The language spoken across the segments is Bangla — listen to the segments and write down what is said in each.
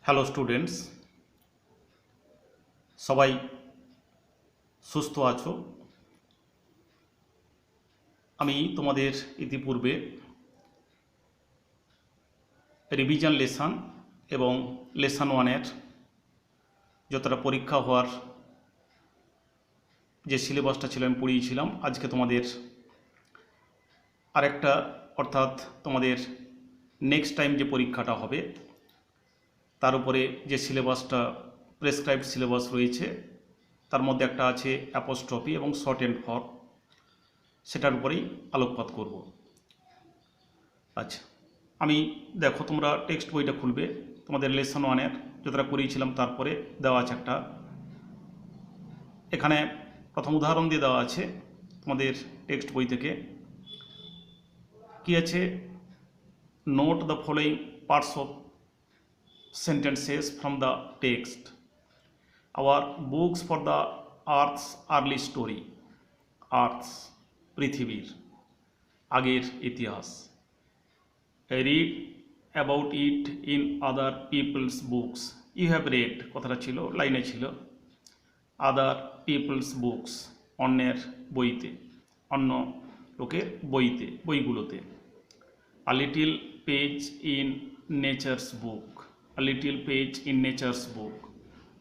হ্যালো স্টুডেন্টস, সবাই সুস্থ আছো? আমি তোমাদের ইতিপূর্বে রিভিশন লেসন এবং লেসন ওয়ানের যতটা পরীক্ষা হওয়ার যে সিলেবাসটা ছিল আমি পড়িয়েছিলাম। আজকে তোমাদের আরেকটা অর্থাৎ তোমাদের নেক্সট টাইম যে পরীক্ষাটা হবে তার উপরে যে সিলেবাসটা প্রেসক্রাইবড সিলেবাস রয়েছে তার মধ্যে একটা আছে অ্যাপোস্ট্রফি এবং শর্ট অ্যান্ড ফর্ম, সেটার উপরেই আলোকপাত করব। আচ্ছা, আমি দেখো তোমরা টেক্সট বইটা খুলবে, তোমাদের লেসন ওয়ানের যতটা করিয়েছিলাম তারপরে দেওয়া আছে একটা, এখানে প্রথম উদাহরণ দিয়ে দেওয়া আছে তোমাদের টেক্সট বই থেকে। কি আছে? Note the following parts of sentences from the text. Our books for the Earth's early story. Earth's পৃথিবীর আগের ইতিহাস। Read about it in other people's books. You have read কথাটা ছিল, লাইনে ছিল other people's books, অন্যের বইতে, অন্য লোকের বইতে, বইগুলোতে। A little page in nature's book. A little page in nature's book.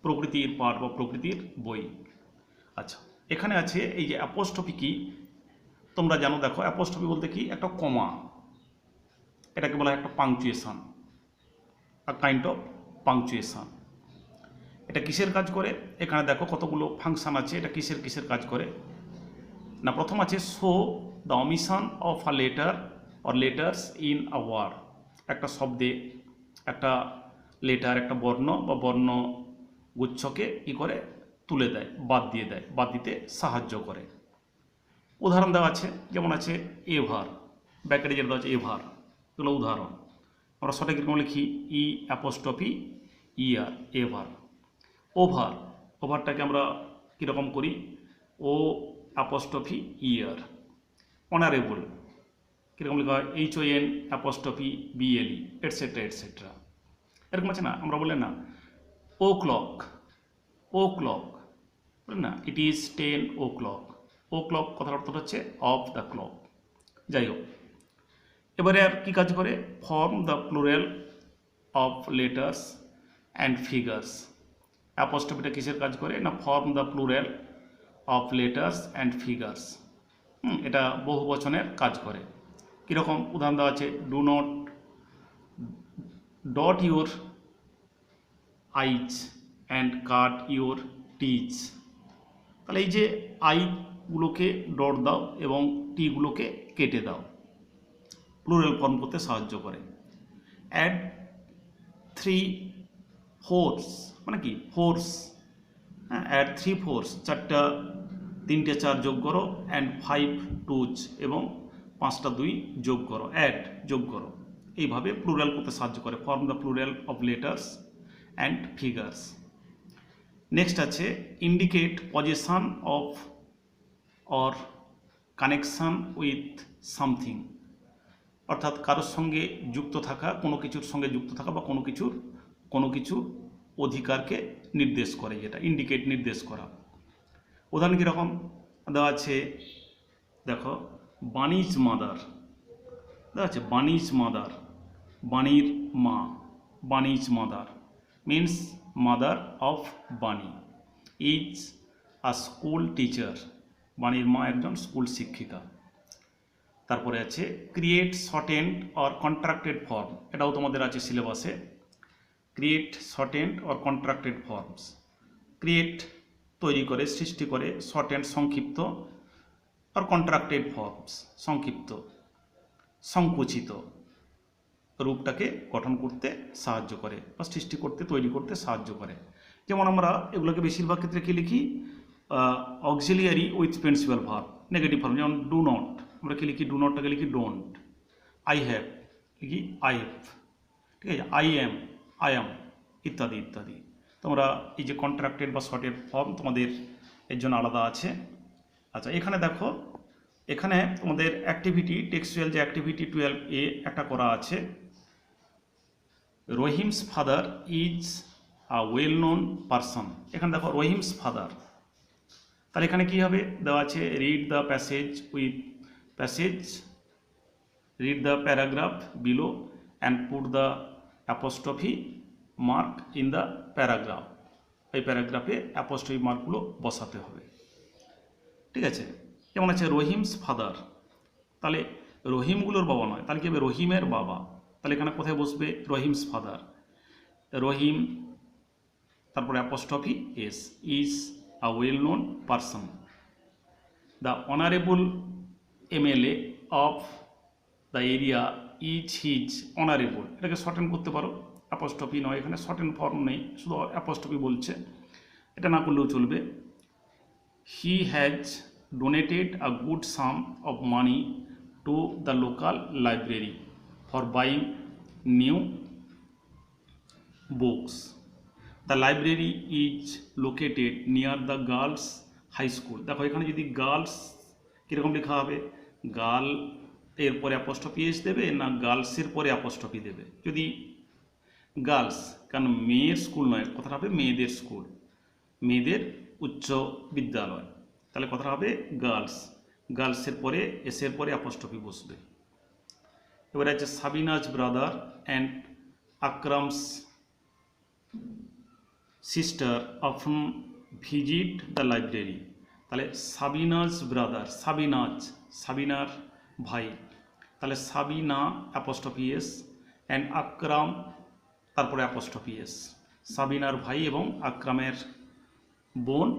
প্রকৃতির পাঠ বা প্রকৃতির বই। আচ্ছা, এখানে আছে এই যে অ্যাপোস্ট্রফি কি তোমরা জানো। দেখো অ্যাপোস্ট্রফি বলতে কি একটা কমা, এটাকে বলা হয় একটা punctuation, a kind of punctuation. এটা কিসের কাজ করে? এখানে দেখো কতগুলো ফাংশন আছে, এটা কিসের কিসের কাজ করে না। প্রথম আছে show the omission of a letter or letters in a word. একটা শব্দে একটা লেটার, একটা বর্ণ বা বর্ণ গুচ্ছকে কী করে তুলে দেয়, বাদ দিয়ে দেয়, বাদ দিতে সাহায্য করে। উদাহরণ দেওয়া আছে, যেমন আছে এভার, ব্যাকেটে যেটা দেওয়া আছে এভার, এগুলো উদাহরণ। আমরা সঠিক রকম লিখি ই অ্যাপোস্ট্রফি ইয়ার, এভার। ওভার, ওভারটাকে আমরা কীরকম করি? ও অ্যাপোস্ট্রফি ইয়ার। অনারেবল কীরকম লেখা হয়? HON apostrophe BLE, etcetera etcetera. এরকম আছে না, আমরা বললেন না ও ক্লক, ও ক্লক বললেন না it is 10 o'clock। O clock কথার অর্থ হচ্ছে অফ দ্য ক্লক। যাই হোক, এবারে আর কী কাজ করে? Form the plural of letters and figures. অ্যাপোস্ট্রফিটা কিসের কাজ করে না? Form the plural of letters and figures. এটা বহু বচনের কাজ করে। কীরকম? উদাহরণ দেওয়া আছে do not dot your i's and cut your t's. তাহলে এই যে আইগুলোকে ডট দাও এবং টিগুলোকে কেটে দাও, প্লুরাল ফর্ম করতে সাহায্য করে। অ্যাড 3 horse মানে কি? ফোর্স। হ্যাঁ, অ্যাড 3 horse, তিনটে 4 যোগ করো, অ্যান্ড 5 টুজ এবং 5টা 2 যোগ করো, অ্যাড যোগ করো। এইভাবে প্লুরাল করতে সাহায্য করে। Form the plural of letters and figures. Next আছে indicate position of or connection with something, অর্থাৎ কারোর সঙ্গে যুক্ত থাকা, কোনো কিছুর সঙ্গে যুক্ত থাকা বা কোনো কিছু অধিকারকে নির্দেশ করে, যেটা ইন্ডিকেট, নির্দেশ করা। উদাহরণ কীরকম দেওয়া আছে? দেখো বাণীজ মাদার দেওয়া আছে, বাণীজ মাদার, বাণীর মা, Bani's mother means mother of Bani. Is a school teacher, বাণীর মা একজন স্কুল শিক্ষিকা। তারপরে আছে create shortened or contracted form, এটাও তোমাদের আছে সিলেবাসে। Create shortened or contracted forms. Create তৈরি করে, সৃষ্টি করে, শর্টেন্ড সংক্ষিপ্ত, আর কন্ট্রাক্টেড ফর্মস সংক্ষিপ্ত, সংকুচিত রূপটাকে গঠন করতে সাহায্য করে বা সৃষ্টি করতে, তৈরি করতে সাহায্য করে। যেমন আমরা এগুলোকে বেশিরভাগ ক্ষেত্রে কী লিখি? Auxiliary with principal verb, negative form. যেমন ডু নট, আমরা কি লিখি? ডু নটটাকে লিখি ডোন্ট। আই হ্যাভ লিখি আই হ্যাভ, ঠিক আছে? আই অ্যাম ইত্যাদি ইত্যাদি। তোমরা এই যে কন্ট্রাক্টেড বা শর্টেড ফর্ম তোমাদের এর জন্য আলাদা আছে। আচ্ছা, এখানে দেখো, এখানে তোমাদের অ্যাক্টিভিটি, টেক্সচুয়াল যে অ্যাক্টিভিটি 12A একটা করা আছে। Rahim's father is a well known person. এখানে দেখো রহিমস ফাদার, তাহলে এখানে কি হবে, দেওয়া আছে read the passage with passage, read the paragraph below and put the apostrophe mark in the paragraph. এই প্যারাগ্রাফে অ্যাপোস্ট্রফি মার্কগুলো বসাতে হবে। ঠিক আছে, যেমন আছে রহিমস ফাদার, তাহলে রহিমগুলোর বাবা নয়, তাহলে কি হবে রহিমের বাবা, তাহলে এখানে কোথায় বসবে রহিমস ফাদার, রহিম তারপরে apostrophe S, is a well known person. The honourable MLA of the area is his honourable, এটাকে শর্টেন করতে পারো, অ্যাপোস্ট্রফি নয়, এখানে শর্টেন ফর্ম নেই, শুধু অ্যাপোস্ট্রফি বলছে, এটা না করলেও চলবে। He has donated a good sum of money to the local library for buying new books. The library is located near the girls high school. দেখো এখানে যদি গার্লস কীরকম লেখা হবে, গার্ল এরপরে অ্যাপোস্ট্রফি এস দেবে না গার্লসের পরে অ্যাপোস্ট্রফি দেবে, যদি গার্লস, কারণ মেয়ের স্কুল নয়, কথাটা হবে মেয়েদের স্কুল, মেয়েদের উচ্চ বিদ্যালয়, তাহলে কথাটা হবে গার্লস, গার্লসের পরে এসের পরে অ্যাপোস্ট্রফি বসবে। এবারে আছে Sabina's brother and Akram's sister often visit the library, তাহলে সাবিনাজ ব্রাদার, সাবিনাজ সাবিনার ভাই, তাহলে Sabina apostrophe S and Akram তারপরে অ্যাপোস্ট্রফি এস, সাবিনার ভাই এবং আকরামের বোন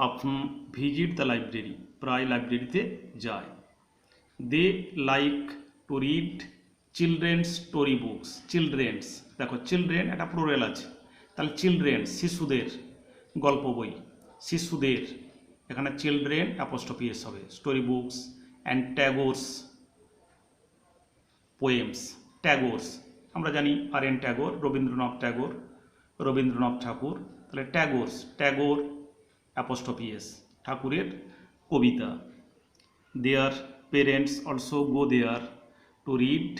অফন ভিজিট দ্য লাইব্রেরি, প্রায় লাইব্রেরিতে যায়। They like to read children's story books, children's, দেখো চিলড্রেন একটা প্লুরাল আছে, তাহলে চিলড্রেন শিশুদের গল্প বই, শিশুদের, এখানে চিলড্রেন অ্যাপোস্ট্রফি এস হবে, story books and Tagore's poems, Tagore's আমরা জানি আর এন ট্যাগোর, রবীন্দ্রনাথ ট্যাগোর, রবীন্দ্রনাথ ঠাকুর, তাহলে ট্যাগোরস, ট্যাগোর অ্যাপোস্ট্রফি এস, ঠাকুরের কবিতা। Their parents also go there to read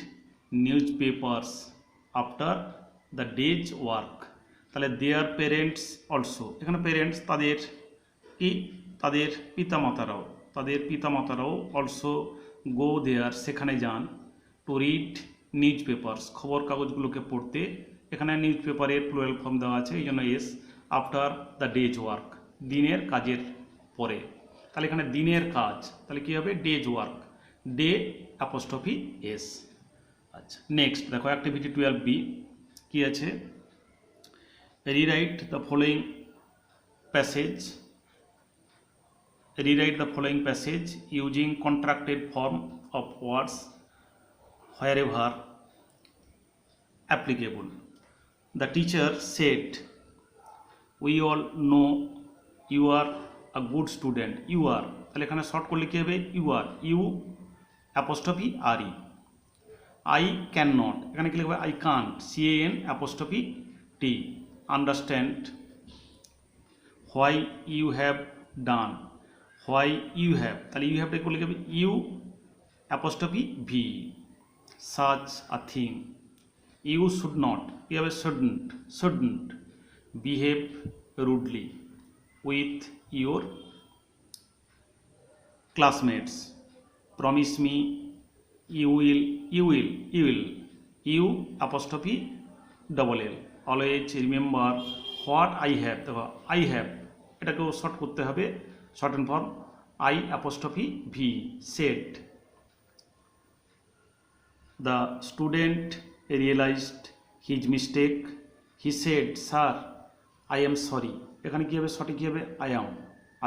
newspapers after the day's work, তাহলে দেয়ার পেরেন্টস অলসো, এখানে পেরেন্টস তাদের কি, তাদের পিতামাতারাও, তাদের পিতামাতারাও অলসো গো দেয়ার সেখানে যান, টু রিড নিউজ পেপার্স খবর কাগজগুলোকে পড়তে, এখানে নিউজ পেপারের প্লুরাল ফর্ম দেওয়া আছে এই জন্য S, after the day's work দিনের কাজের পরে, তাহলে এখানে দিনের কাজ, তাহলে কী হবে days work, day apostrophe S. আচ্ছা নেক্সট দেখো অ্যাক্টিভিটি 12B কী আছে, rewrite the following passage, rewrite the following passage using contracted form of words wherever applicable. The teacher said, we all know you are a good student, you are, তাহলে এখানে শর্ট করলে কী হবে you are, you apostrophe R E, I can not, এখানে কী লিখবে I can't, CAN apostrophe T, understand, why you have done, why you have, তাহলে ইউ হ্যাভটা করলে হবে you apostrophe V, such a thing, you should not, কী হবে shouldn't, shouldn't behave rudely with your classmates, promise me you will, you will, you will, you apostrophe double L, always remember what I have, দেখো আই হ্যাভ এটাকেও শর্ট করতে হবে, shorten form I apostrophe V, said. The student realised his mistake, he said sir I am sorry, এখানে কী হবে সঠিক কী হবে I am,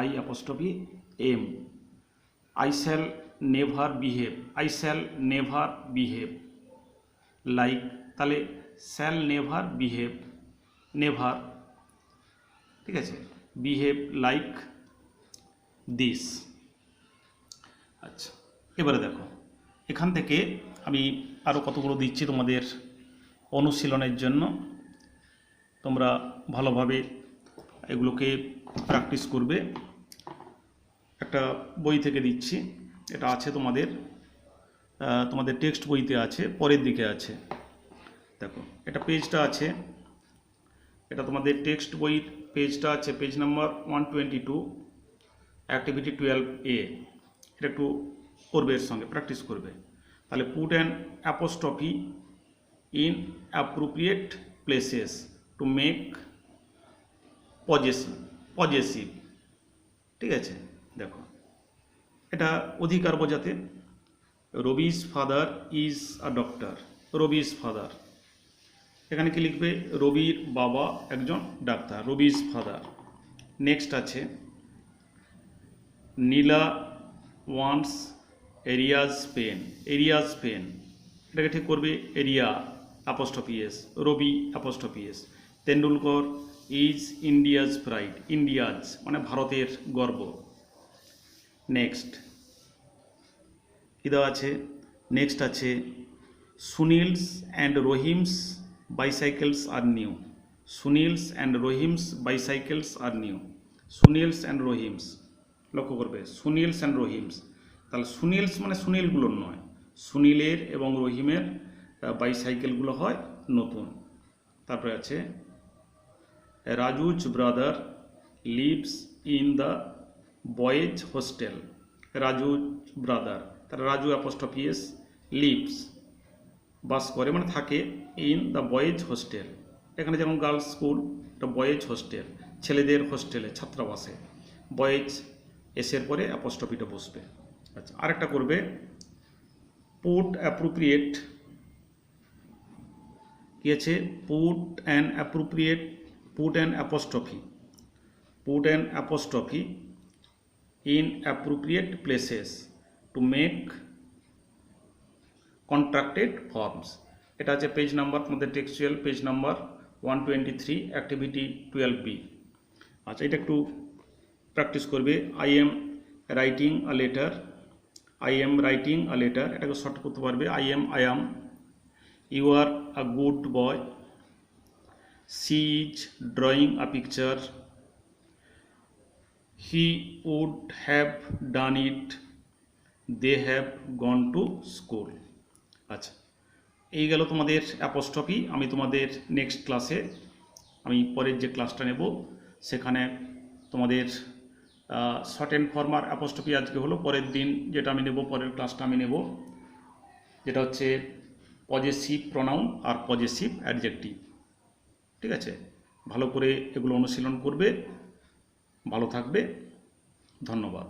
I apostrophe M. I shall never behave, I shall never behave like, তাহলে শ্যাল নেভার বিহেভ, নেভার, ঠিক আছে, বিহেভ লাইক দিস। আচ্ছা এবারে দেখো এখান থেকে আমি আরও কতগুলো দিচ্ছি তোমাদের অনুশীলনের জন্য, তোমরা ভালোভাবে এগুলোকে প্র্যাকটিস করবে। একটা বই থেকে দিচ্ছি, এটা আছে তোমাদের টেক্সট বইতে আছে, পরের দিকে আছে, দেখো এটা পেজটা আছে, এটা তোমাদের টেক্সট বইয়ের পেজটা আছে, পেজ নাম্বার 122, অ্যাক্টিভিটি 12A। এটা একটু করবে, এর সঙ্গে প্র্যাকটিস করবে। তাহলে put an apostrophe in appropriate places to make possessive. ঠিক আছে, দেখো এটা অধিকার বোঝাতে। Rubik's father is a doctor, Rubik's father, এখানে কি লিখবে, রবির বাবা একজন ডাক্তার, রবিস ফাদার। নেক্সট আছে Neela owns Aria's pen, Aria's pen, এটাকে ঠিক করবে Aria apostrophe S, Ravi apostrophe S. Tendulkar is India's pride, India's মানে ভারতের গর্ব। নেক্সট কী দেওয়া আছে, নেক্সট আছে Sunil's and Rahim's bicycles are new, Sunil's and Rahim's bicycles are new, Sunil's and Rahim's, লক্ষ্য করবে সুনীলস অ্যান্ড রহিমস, তাহলে সুনীলস মানে সুনীলগুলোর নয়, সুনীলের এবং রহিমের বাইসাইকেলগুলো হয় নতুন। তারপরে আছে Raju's brother lives in the boys hostel, Raju's brother, তার রাজু অ্যাপোস্ট্রফি এস, লিভস বাস করে মানে থাকে, ইন দ্য বয়েজ হোস্টেল, এখানে যেমন গার্লস স্কুল, এটা বয়েজ হোস্টেল, ছেলেদের হোস্টেলে ছাত্রাবাসে, বয়েজ এসের পরে অ্যাপোস্ট্রফিটা বসবে। আচ্ছা, আরেকটা করবে পুট অ্যাপ্রোপ্রিয়েট, কি আছে, put an appropriate, put an apostrophe, put an apostrophe in appropriate places to make contracted forms, এটা আছে পেজ নাম্বার তোমাদের textual page number 123, activity 12B। আচ্ছা, এটা একটু প্র্যাকটিস করবে। I am writing a letter, I am writing a letter, এটাকে শর্ট করতে পারবে I am, I am. You are a good boy, she is drawing a picture, he would have done it, they have gone to school. আচ্ছা, এই গেল তোমাদের অ্যাপোস্ট্রফি। আমি তোমাদের নেক্সট ক্লাসে, আমি পরের যে ক্লাসটা নেব সেখানে তোমাদের শর্ট অ্যান্ড ফর্মার অ্যাপোস্ট্রফি আজকে হলো, পরের দিন যেটা আমি নেব, পরের ক্লাসটা আমি নেব যেটা হচ্ছে পজেসিভ প্রোনাউন আর পজেসিভ অ্যাডজেক্টিভ। ঠিক আছে, ভালো করে এগুলো অনুশীলন করবে, ভালো থাকবে, ধন্যবাদ।